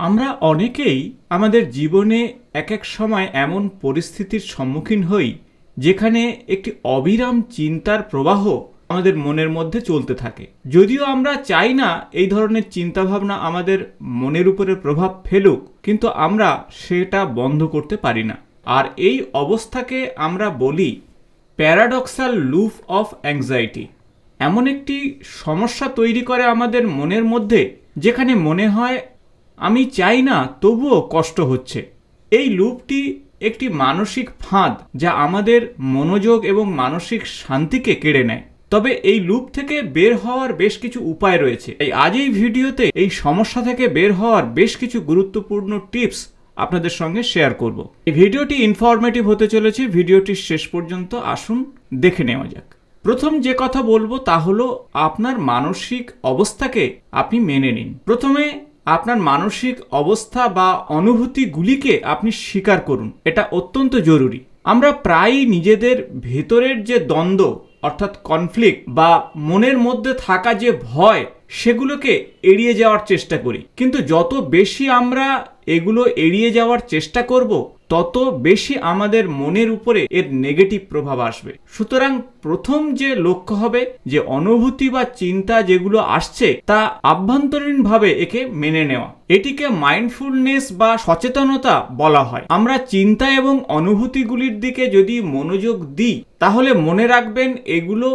আমরা অনেকেই আমাদের জীবনে এক এক সময় এমন পরিস্থিতির সম্মুখীন হই যেখানে একটি অবিরাম চিন্তার প্রবাহ আমাদের মনের মধ্যে চলতে থাকে। যদিও আমরা চাই না এই ধরনের চিন্তাভাবনা আমাদের মনের উপরে প্রভাব ফেলুক, কিন্তু আমরা সেটা বন্ধ করতে পারি না। আর এই অবস্থাকে আমরা বলি প্যারাডক্সাল লুপ অফ অ্যাংজাইটি। এমন একটি সমস্যা তৈরি করে আমাদের মনের মধ্যে যেখানে মনে হয় আমি চাই না তবুও কষ্ট হচ্ছে। এই লুপটি একটি মানসিক ফাঁদ যা আমাদের মনোযোগ এবং মানসিক শান্তিকে কেড়ে নেয়। তবে এই লুপ থেকে বের হওয়ার বেশ কিছু উপায় রয়েছে। আজ এই ভিডিওতে এই সমস্যা থেকে বের হওয়ার বেশ কিছু গুরুত্বপূর্ণ টিপস আপনাদের সঙ্গে শেয়ার করব। এই ভিডিওটি ইনফরমেটিভ হতে চলেছে, ভিডিওটির শেষ পর্যন্ত আসুন দেখে নেওয়া যাক। প্রথম যে কথা বলবো তা হলো আপনার মানসিক অবস্থাকে আপনি মেনে নিন। প্রথমে আপনার মানসিক অবস্থা বা অনুভূতিগুলিকে আপনি স্বীকার করুন, এটা অত্যন্ত জরুরি। আমরা প্রায়ই নিজেদের ভেতরের যে দ্বন্দ্ব অর্থাৎ কনফ্লিক্ট বা মনের মধ্যে থাকা যে ভয় সেগুলোকে এড়িয়ে যাওয়ার চেষ্টা করি, কিন্তু যত বেশি আমরা এগুলো এড়িয়ে যাওয়ার চেষ্টা করব তত বেশি আমাদের মনের উপরে এর নেগেটিভ প্রভাব আসবে। সুতরাং প্রথম যে লক্ষ্য হবে যে অনুভূতি বা চিন্তা যেগুলো আসছে তা আভ্যন্তরীণভাবে একে মেনে নেওয়া। এটিকে মাইন্ডফুলনেস বা সচেতনতা বলা হয়। আমরা চিন্তা এবং অনুভূতিগুলির দিকে যদি মনোযোগ দিই তাহলে মনে রাখবেন এগুলো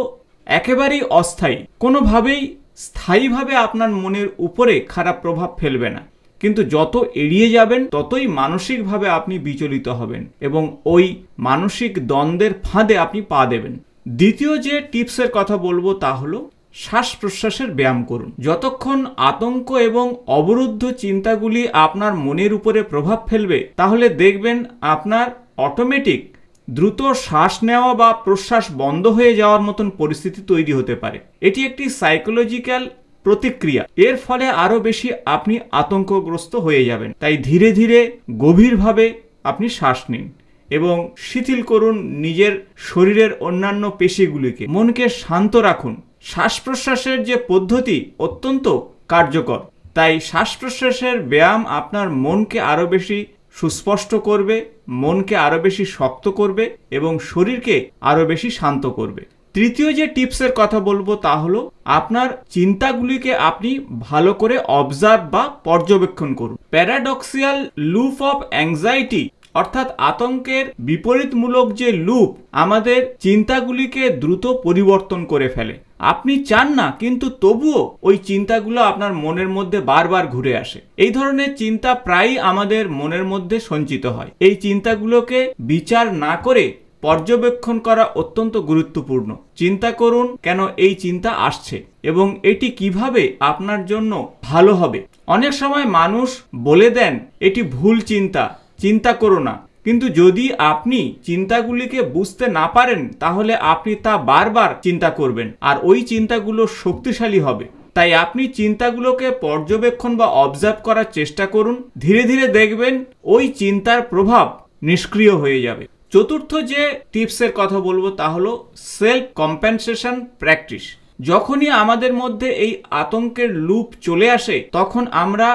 একেবারেই অস্থায়ী, কোনোভাবেই স্থায়ীভাবে আপনার মনের উপরে খারাপ প্রভাব ফেলবে না। কিন্তু যত এড়িয়ে যাবেন ততই মানসিকভাবে আপনি বিচলিত হবেন এবং ওই মানসিক দ্বন্দ্বের ফাঁদে আপনি পা দেবেন। দ্বিতীয় যে টিপসের কথা বলবো তা হলো শ্বাস প্রশ্বাসের ব্যায়াম করুন। যতক্ষণ আতঙ্ক এবং অবরুদ্ধ চিন্তাগুলি আপনার মনের উপরে প্রভাব ফেলবে তাহলে দেখবেন আপনার অটোমেটিক দ্রুত শ্বাস নেওয়া বা প্রশ্বাস বন্ধ হয়ে যাওয়ার মতন পরিস্থিতি তৈরি হতে পারে। এটি একটি সাইকোলজিক্যাল প্রতিক্রিয়া, এর ফলে আরো বেশি আপনি আতঙ্কগ্রস্ত হয়ে যাবেন। তাই ধীরে ধীরে গভীরভাবে আপনি শ্বাস নিন এবং শিথিল করুন নিজের শরীরের অন্যান্য পেশিগুলিকে। মনকে শান্ত রাখুন। শ্বাস প্রশ্বাসের যে পদ্ধতি অত্যন্ত কার্যকর, তাই শ্বাস প্রশ্বাসের ব্যায়াম আপনার মনকে আরো বেশি সুস্পষ্ট করবে, মনকে আরো বেশি শক্ত করবে এবং শরীরকে আরো বেশি শান্ত করবে। তৃতীয় যে টিপসের কথা বলবো তা হলো আপনার চিন্তাগুলিকে আপনি ভালো করে অবজার্ভ বা পর্যবেক্ষণ করুন। প্যারাডক্সিয়াল লুপ অফ অ্যাংজাইটি অর্থাৎ আতঙ্কের বিপরীতমূলক যে লুপ আমাদের চিন্তাগুলিকে দ্রুত পরিবর্তন করে ফেলে। আপনি চান না কিন্তু তবুও ওই চিন্তাগুলো আপনার মনের মধ্যে বারবার ঘুরে আসে। এই ধরনের চিন্তা প্রায়ই আমাদের মনের মধ্যে সঞ্চিত হয়। এই চিন্তাগুলোকে বিচার না করে পর্যবেক্ষণ করা অত্যন্ত গুরুত্বপূর্ণ। চিন্তা করুন কেন এই চিন্তা আসছে এবং এটি কিভাবে আপনার জন্য ভালো হবে। অনেক সময় মানুষ বলে দেন এটি ভুল চিন্তা, চিন্তা করো না, কিন্তু যদি আপনি চিন্তাগুলিকে বুঝতে না পারেন তাহলে আপনি তা বারবার চিন্তা করবেন আর ওই চিন্তাগুলো শক্তিশালী হবে। তাই আপনি চিন্তাগুলোকে পর্যবেক্ষণ বা অবজার্ভ করার চেষ্টা করুন। ধীরে ধীরে দেখবেন ওই চিন্তার প্রভাব নিষ্ক্রিয় হয়ে যাবে। চতুর্থ যে টিপসের কথা বলবো তা হলো সেলফ কম্পেনসেশন প্র্যাকটিস। যখনই আমাদের মধ্যে এই আতঙ্কের লুপ চলে আসে তখন আমরা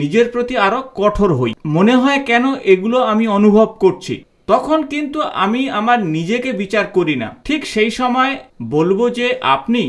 নিজের প্রতি আরো কঠোর হই। মনে হয় কেন এগুলো আমি অনুভব করছি, তখন কিন্তু আমি আমার নিজেকে বিচার করি না। ঠিক সেই সময় বলবো যে আপনি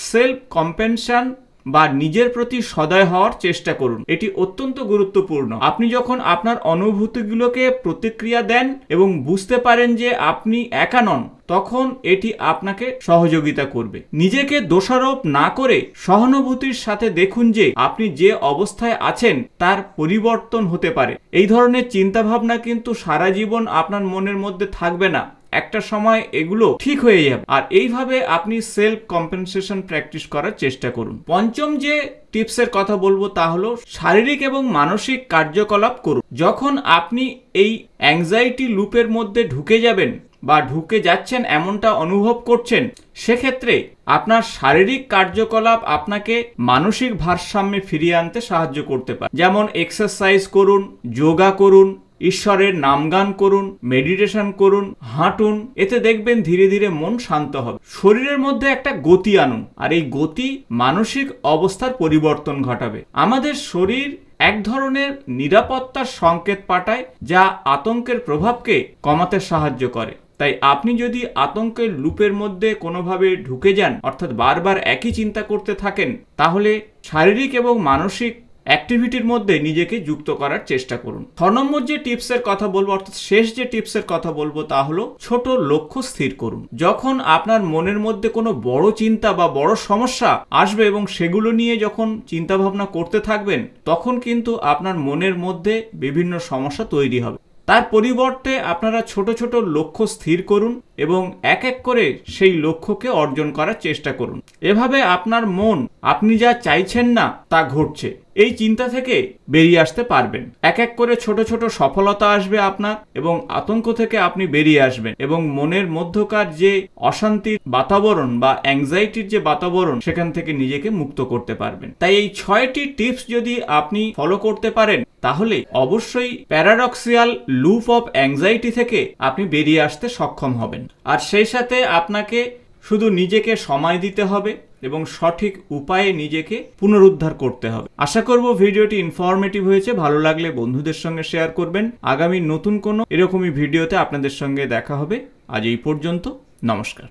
সেলফ কম্পেনশন বা নিজের প্রতি সদয় হওয়ার চেষ্টা করুন। এটি অত্যন্ত গুরুত্বপূর্ণ। আপনি যখন আপনার অনুভূতিগুলোকে প্রতিক্রিয়া দেন এবং বুঝতে পারেন যে আপনি একা নন, তখন এটি আপনাকে সহযোগিতা করবে। নিজেকে দোষারোপ না করে সহানুভূতির সাথে দেখুন যে আপনি যে অবস্থায় আছেন তার পরিবর্তন হতে পারে। এই ধরনের চিন্তাভাবনা কিন্তু সারা জীবন আপনার মনের মধ্যে থাকবে না, একটা সময় এগুলো ঠিক হয়ে যাবে। আর এইভাবে আপনি সেলফ কম্পেনসেশন প্র্যাকটিস করার চেষ্টা করুন। পঞ্চম যে টিপসের কথা বলবো তা হলো শারীরিক এবং মানসিক কার্যকলাপ করুন। যখন আপনি এই অ্যাংজাইটি লুপের মধ্যে ঢুকে যাবেন বা ঢুকে যাচ্ছেন এমনটা অনুভব করছেন, সেক্ষেত্রে আপনার শারীরিক কার্যকলাপ আপনাকে মানসিক ভারসাম্যে ফিরিয়ে আনতে সাহায্য করতে পারে। যেমন এক্সারসাইজ করুন, যোগা করুন, ঈশ্বরের নামগান করুন, মেডিটেশন করুন, হাঁটুন। এতে দেখবেন ধীরে ধীরে মন শান্ত হবে। শরীরের মধ্যে একটা গতি আনুন, আর এই গতি মানসিক অবস্থার পরিবর্তন ঘটাবে। আমাদের শরীর এক ধরনের নিরাপত্তার সংকেত পাঠায়, যা আতঙ্কের প্রভাবকে কমাতে সাহায্য করে। তাই আপনি যদি আতঙ্কের লুপের মধ্যে কোনোভাবে ঢুকে যান, অর্থাৎ বারবার একই চিন্তা করতে থাকেন, তাহলে শারীরিক এবং মানসিক অ্যাক্টিভিটির মধ্যে নিজেকে যুক্ত করার চেষ্টা করুন। 6 নম্বর যে টিপসের কথা বলবো, অর্থাৎ শেষ যে টিপসের কথা বলবো, তা হলো ছোট লক্ষ্য স্থির করুন। যখন আপনার মনের মধ্যে কোনো বড় চিন্তা বা বড় সমস্যা আসবে এবং সেগুলো নিয়ে যখন চিন্তা ভাবনা করতে থাকবেন, তখন কিন্তু আপনার মনের মধ্যে বিভিন্ন সমস্যা তৈরি হবে। তার পরিবর্তে আপনারা ছোট ছোট লক্ষ্য স্থির করুন এবং এক এক করে সেই লক্ষ্যকে অর্জন করার চেষ্টা করুন। এভাবে আপনার মন আপনি যা চাইছেন না তা ঘটছে, এই চিন্তা থেকে বেরিয়ে আসতে পারবেন। এক এক করে ছোট ছোট সফলতা আসবে আপনার, এবং আতঙ্ক থেকে আপনি বেরিয়ে আসবেন এবং মনের মধ্যকার যে অশান্তির বাতাবরণ বা অ্যাংজাইটির যে বাতাবরণ, সেখান থেকে নিজেকে মুক্ত করতে পারবেন। তাই এই 6টি টিপস যদি আপনি ফলো করতে পারেন, তাহলে অবশ্যই প্যারাডক্সিয়াল লুপ অফ অ্যাংজাইটি থেকে আপনি বেরিয়ে আসতে সক্ষম হবেন। আর সেই সাথে আপনাকে শুধু নিজেকে সময় দিতে হবে এবং সঠিক উপায়ে নিজেকে পুনরুদ্ধার করতে হবে। আশা করব ভিডিওটি ইনফরমেটিভ হয়েছে। ভালো লাগলে বন্ধুদের সঙ্গে শেয়ার করবেন। আগামী নতুন কোনো এরকমই ভিডিওতে আপনাদের সঙ্গে দেখা হবে। আজ এই পর্যন্ত, নমস্কার।